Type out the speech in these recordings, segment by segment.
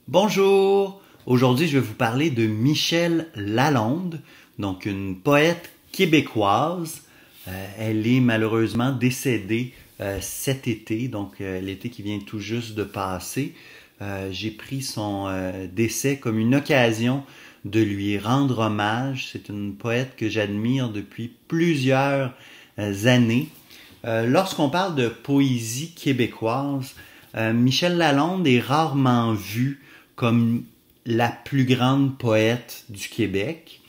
Bonjour! Aujourd'hui, je vais vous parler de Michel Lalonde, donc une poète québécoise. Elle est malheureusement décédée cet été, donc l'été qui vient tout juste de passer. J'ai pris son décès comme une occasion de lui rendre hommage. C'est une poète que j'admire depuis plusieurs années. Lorsqu'on parle de poésie québécoise, Michel Lalonde est rarement vu comme la plus grande poète du Québec.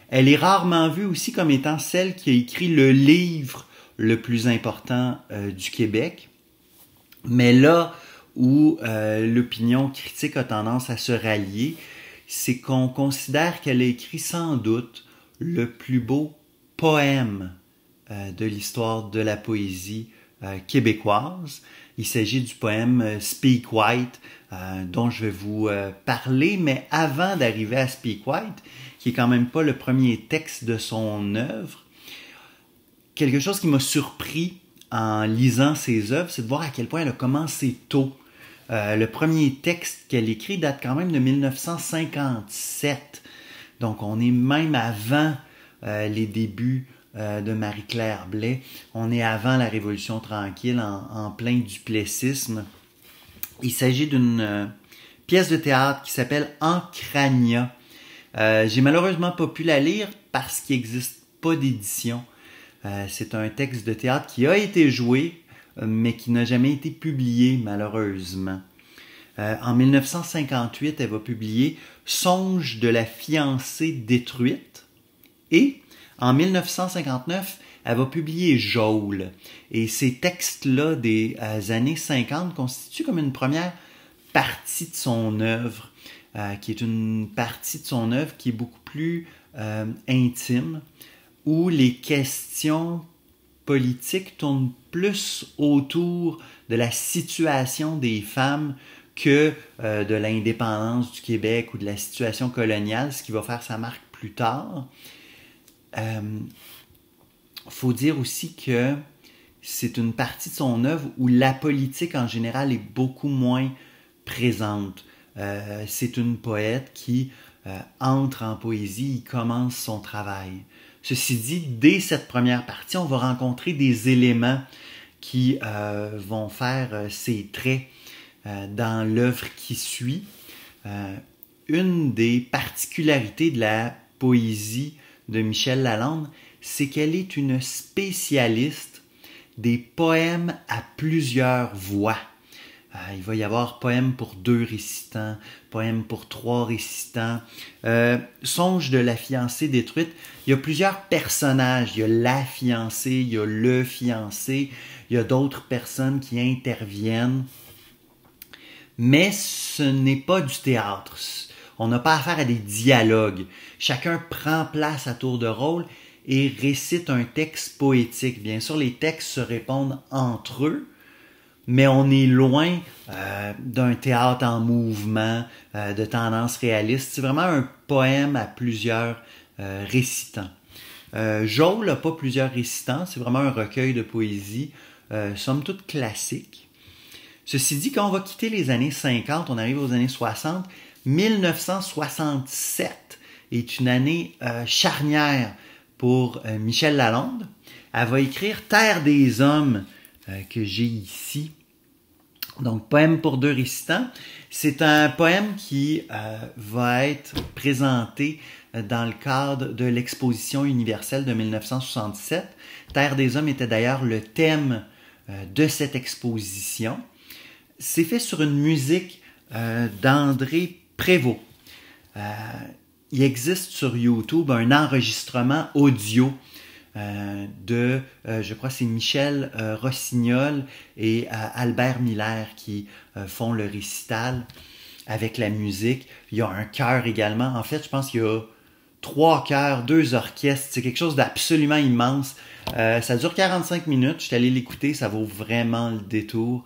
Elle est rarement vue aussi comme étant celle qui a écrit le livre le plus important du Québec. Mais là où l'opinion critique a tendance à se rallier, c'est qu'on considère qu'elle a écrit sans doute le plus beau poème de l'histoire de la poésie québécoise. Il s'agit du poème Speak White, dont je vais vous parler, mais avant d'arriver à Speak White, qui est quand même pas le premier texte de son œuvre, quelque chose qui m'a surpris en lisant ses œuvres, c'est de voir à quel point elle a commencé tôt. Le premier texte qu'elle écrit date quand même de 1957, donc on est même avant les débuts de Marie-Claire Blais. On est avant la Révolution tranquille, en plein duplessisme. Il s'agit d'une pièce de théâtre qui s'appelle Encrania. J'ai malheureusement pas pu la lire parce qu'il n'existe pas d'édition. C'est un texte de théâtre qui a été joué, mais qui n'a jamais été publié, malheureusement. En 1958, elle va publier Songe de la fiancée détruite et en 1959, elle va publier Jaule. Et ces textes-là des années 50 constituent comme une première partie de son œuvre, qui est une partie de son œuvre qui est beaucoup plus intime, où les questions politiques tournent plus autour de la situation des femmes que de l'indépendance du Québec ou de la situation coloniale, ce qui va faire sa marque plus tard. Faut dire aussi que c'est une partie de son œuvre où la politique en général est beaucoup moins présente. C'est une poète qui entre en poésie, il commence son travail. Ceci dit, dès cette première partie, on va rencontrer des éléments qui vont faire ses traits dans l'œuvre qui suit. Une des particularités de la poésie de Michel Lalonde, c'est qu'elle est une spécialiste des poèmes à plusieurs voix. Il va y avoir poème pour 2 récitants, poème pour 3 récitants. Songe de la fiancée détruite. Il y a plusieurs personnages. Il y a la fiancée, il y a le fiancé, il y a d'autres personnes qui interviennent. Mais ce n'est pas du théâtre. On n'a pas affaire à des dialogues. Chacun prend place à tour de rôle et récite un texte poétique. Bien sûr, les textes se répondent entre eux, mais on est loin d'un théâtre en mouvement, de tendance réaliste. C'est vraiment un poème à plusieurs récitants. Jaule n'a pas plusieurs récitants, c'est vraiment un recueil de poésie, somme toute classique. Ceci dit, quand on va quitter les années 50, on arrive aux années 60, 1967 est une année charnière pour Michel Lalonde. Elle va écrire Terre des hommes, que j'ai ici. Donc, poème pour 2 récitants. C'est un poème qui va être présenté dans le cadre de l'exposition universelle de 1967. Terre des hommes était d'ailleurs le thème de cette exposition. C'est fait sur une musique d'André Prévost. Il existe sur YouTube un enregistrement audio de, je crois c'est Michel Rossignol et Albert Miller qui font le récital avec la musique. Il y a un chœur également. En fait, je pense qu'il y a 3 chœurs, 2 orchestres. C'est quelque chose d'absolument immense. Ça dure 45 minutes. Je suis allé l'écouter. Ça vaut vraiment le détour.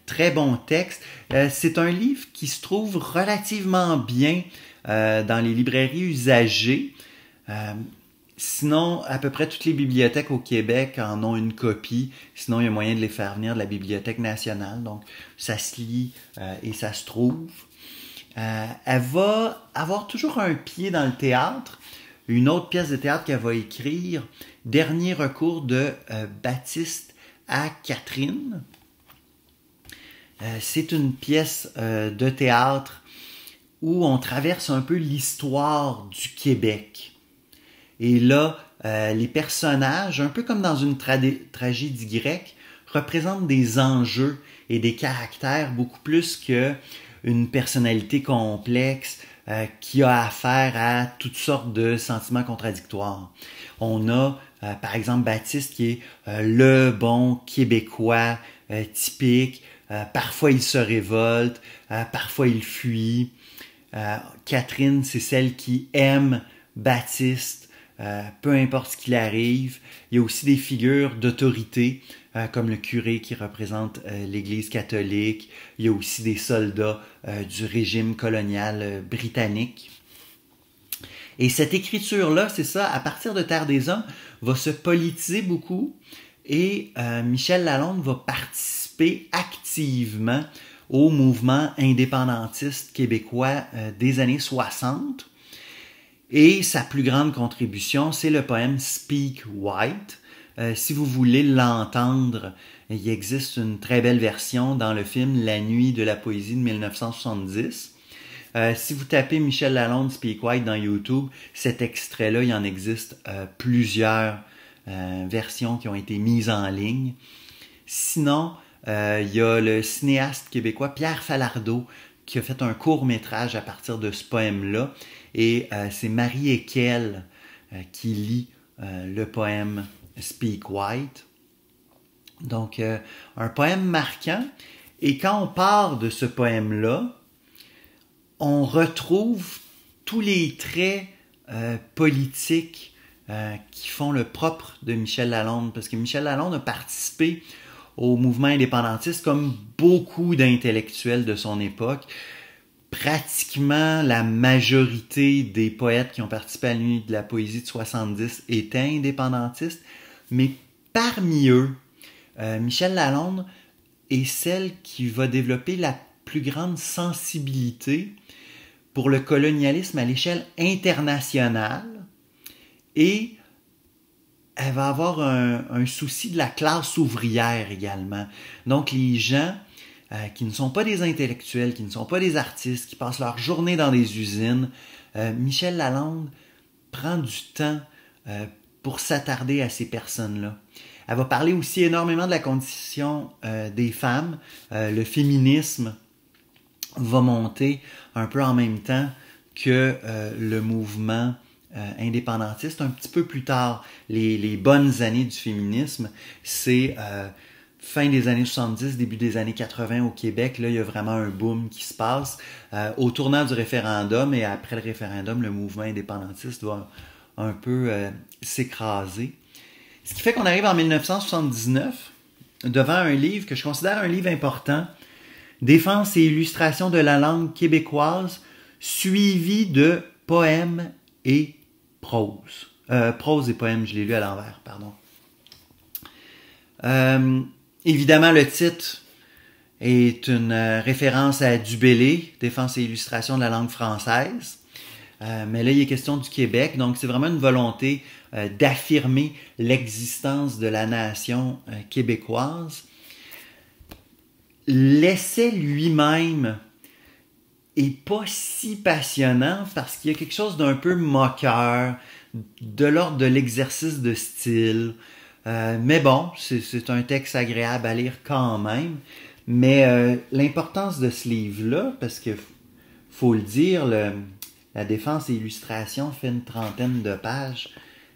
Très bon texte. C'est un livre qui se trouve relativement bien dans les librairies usagées. Sinon, à peu près toutes les bibliothèques au Québec en ont une copie. Sinon, il y a moyen de les faire venir de la Bibliothèque nationale. Donc, ça se lit et ça se trouve. Elle va avoir toujours un pied dans le théâtre. Une autre pièce de théâtre qu'elle va écrire, Dernier recours de Baptiste à Catherine. C'est une pièce de théâtre où on traverse un peu l'histoire du Québec. Et là, les personnages, un peu comme dans une tragédie grecque, représentent des enjeux et des caractères beaucoup plus qu'une personnalité complexe qui a affaire à toutes sortes de sentiments contradictoires. On a, par exemple, Baptiste qui est le bon Québécois typique. Parfois, il se révolte, parfois, il fuit. Catherine, c'est celle qui aime Baptiste, peu importe ce qu'il arrive. Il y a aussi des figures d'autorité, comme le curé qui représente l'Église catholique. Il y a aussi des soldats du régime colonial britannique. Et cette écriture-là, c'est ça, à partir de Terre des Hommes, va se politiser beaucoup et Michel Lalonde va participer activement au mouvement indépendantiste québécois des années 60. Et sa plus grande contribution, c'est le poème Speak White. Si vous voulez l'entendre, il existe une très belle version dans le film La nuit de la poésie de 1970. Si vous tapez Michel Lalonde Speak White dans YouTube, cet extrait-là, il en existe plusieurs versions qui ont été mises en ligne. Sinon, il y a le cinéaste québécois Pierre Falardeau qui a fait un court-métrage à partir de ce poème-là. Et c'est Marie Ekel qui lit le poème Speak White. Donc, un poème marquant. Et quand on part de ce poème-là, on retrouve tous les traits politiques qui font le propre de Michel Lalonde. Parce que Michel Lalonde a participé au mouvement indépendantiste comme beaucoup d'intellectuels de son époque. Pratiquement la majorité des poètes qui ont participé à la nuit de la poésie de 70 étaient indépendantistes. Mais parmi eux, Michel Lalonde est celle qui va développer la plus grande sensibilité pour le colonialisme à l'échelle internationale et elle va avoir un souci de la classe ouvrière également. Donc les gens qui ne sont pas des intellectuels, qui ne sont pas des artistes, qui passent leur journée dans des usines, Michel Lalonde prend du temps pour s'attarder à ces personnes-là. Elle va parler aussi énormément de la condition des femmes. Le féminisme va monter un peu en même temps que le mouvement indépendantiste. Un petit peu plus tard, les bonnes années du féminisme, c'est fin des années 70, début des années 80 au Québec. Là, il y a vraiment un boom qui se passe. Au tournant du référendum et après le référendum, le mouvement indépendantiste va un peu s'écraser. Ce qui fait qu'on arrive en 1979 devant un livre que je considère un livre important, Défense et illustration de la langue québécoise, suivi de poèmes et prose. Prose et poèmes, je l'ai lu à l'envers, pardon. Évidemment, le titre est une référence à Dubélé, Défense et illustration de la langue française. Mais là, il est question du Québec, donc c'est vraiment une volonté d'affirmer l'existence de la nation québécoise. L'essai lui-même est pas si passionnant parce qu'il y a quelque chose d'un peu moqueur, de l'ordre de l'exercice de style. Mais bon, c'est un texte agréable à lire quand même. Mais l'importance de ce livre-là, parce que faut le dire, la défense et illustration fait une trentaine de pages,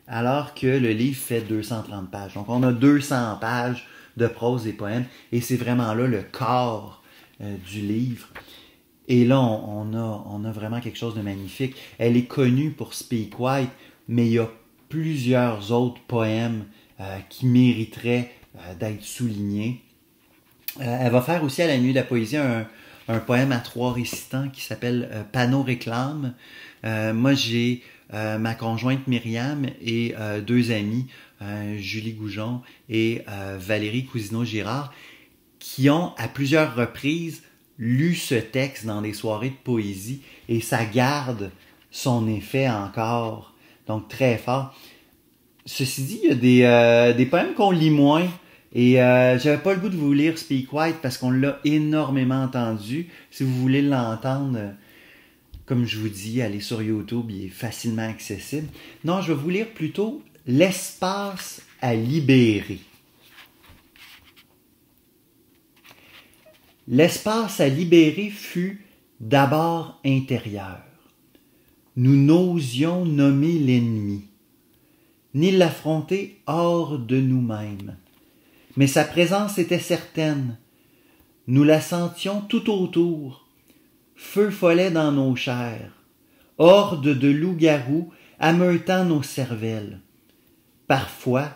alors que le livre fait 230 pages. Donc on a 200 pages de prose et poèmes, et c'est vraiment là le corps du livre. Et là, on a vraiment quelque chose de magnifique. Elle est connue pour Speak White, mais il y a plusieurs autres poèmes qui mériteraient d'être soulignés. Elle va faire aussi à la nuit de la poésie un poème à 3 récitants qui s'appelle Panneau réclame. Moi, j'ai ma conjointe Myriam et deux amies, Julie Goujon et Valérie Cousineau-Girard, qui ont à plusieurs reprises lu ce texte dans des soirées de poésie et ça garde son effet encore, donc très fort. Ceci dit, il y a des poèmes qu'on lit moins et j'avais pas le goût de vous lire Speak White parce qu'on l'a énormément entendu. Si vous voulez l'entendre, comme je vous dis, allez sur YouTube, il est facilement accessible. Non, je vais vous lire plutôt L'espace à libérer. L'espace à libérer fut d'abord intérieur. Nous n'osions nommer l'ennemi, ni l'affronter hors de nous-mêmes. Mais sa présence était certaine. Nous la sentions tout autour. Feu follet dans nos chairs. Horde de loups-garous ameutant nos cervelles. Parfois,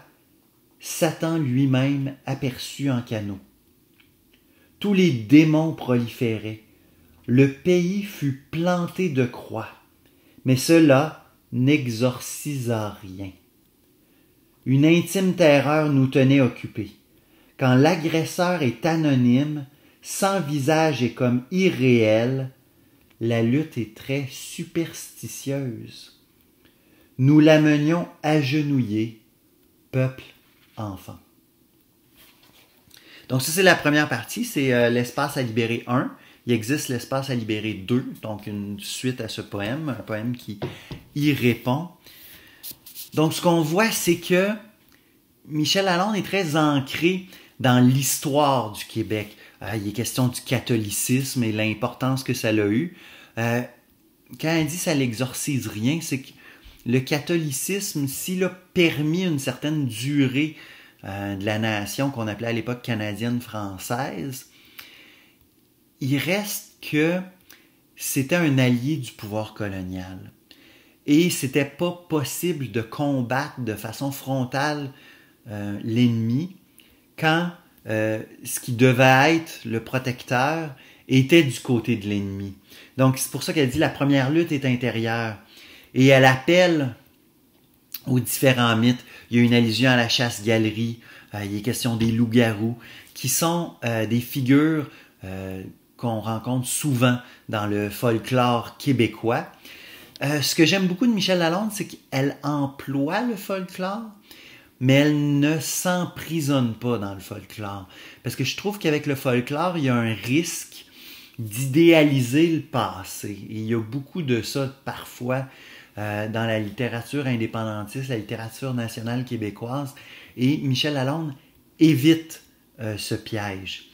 Satan lui-même aperçu en canot. Tous les démons proliféraient. Le pays fut planté de croix. Mais cela n'exorcisa rien. Une intime terreur nous tenait occupés. Quand l'agresseur est anonyme, sans visage et comme irréel, la lutte est très superstitieuse. Nous l'amenions agenouillé, peuple enfant. Donc ça c'est la première partie, c'est l'espace à libérer 1. Il existe l'espace à libérer 2, donc une suite à ce poème, un poème qui y répond. Donc ce qu'on voit, c'est que Michel Lalonde est très ancré dans l'histoire du Québec. Il est question du catholicisme et l'importance que ça a eu. Quand elle dit ça l'exorcise rien, c'est que le catholicisme, s'il a permis une certaine durée de la nation qu'on appelait à l'époque canadienne-française, il reste que c'était un allié du pouvoir colonial. Et c'était pas possible de combattre de façon frontale l'ennemi quand ce qui devait être le protecteur était du côté de l'ennemi. Donc c'est pour ça qu'elle dit la première lutte est intérieure. Et elle appelle aux différents mythes. Il y a une allusion à la chasse-galerie, il est question des loups-garous, qui sont des figures qu'on rencontre souvent dans le folklore québécois. Ce que j'aime beaucoup de Michel Lalonde, c'est qu'elle emploie le folklore, mais elle ne s'emprisonne pas dans le folklore. Parce que je trouve qu'avec le folklore, il y a un risque d'idéaliser le passé. Et il y a beaucoup de ça parfois dans la littérature indépendantiste, la littérature nationale québécoise. Et Michel Lalonde évite ce piège.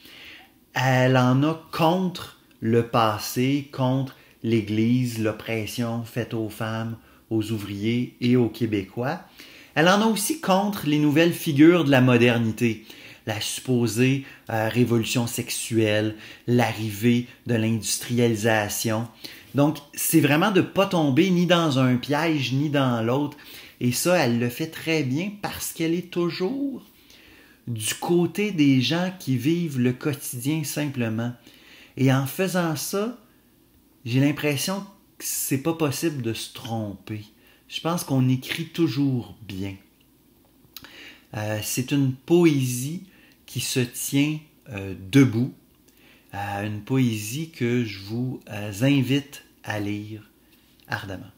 Elle en a contre le passé, contre l'Église, l'oppression faite aux femmes, aux ouvriers et aux Québécois. Elle en a aussi contre les nouvelles figures de la modernité, la supposée révolution sexuelle, l'arrivée de l'industrialisation. Donc, c'est vraiment de ne pas tomber ni dans un piège ni dans l'autre. Et ça, elle le fait très bien parce qu'elle est toujours du côté des gens qui vivent le quotidien simplement. Et en faisant ça, j'ai l'impression que c'est pas possible de se tromper. Je pense qu'on écrit toujours bien. C'est une poésie qui se tient debout. Une poésie que je vous invite à lire ardemment.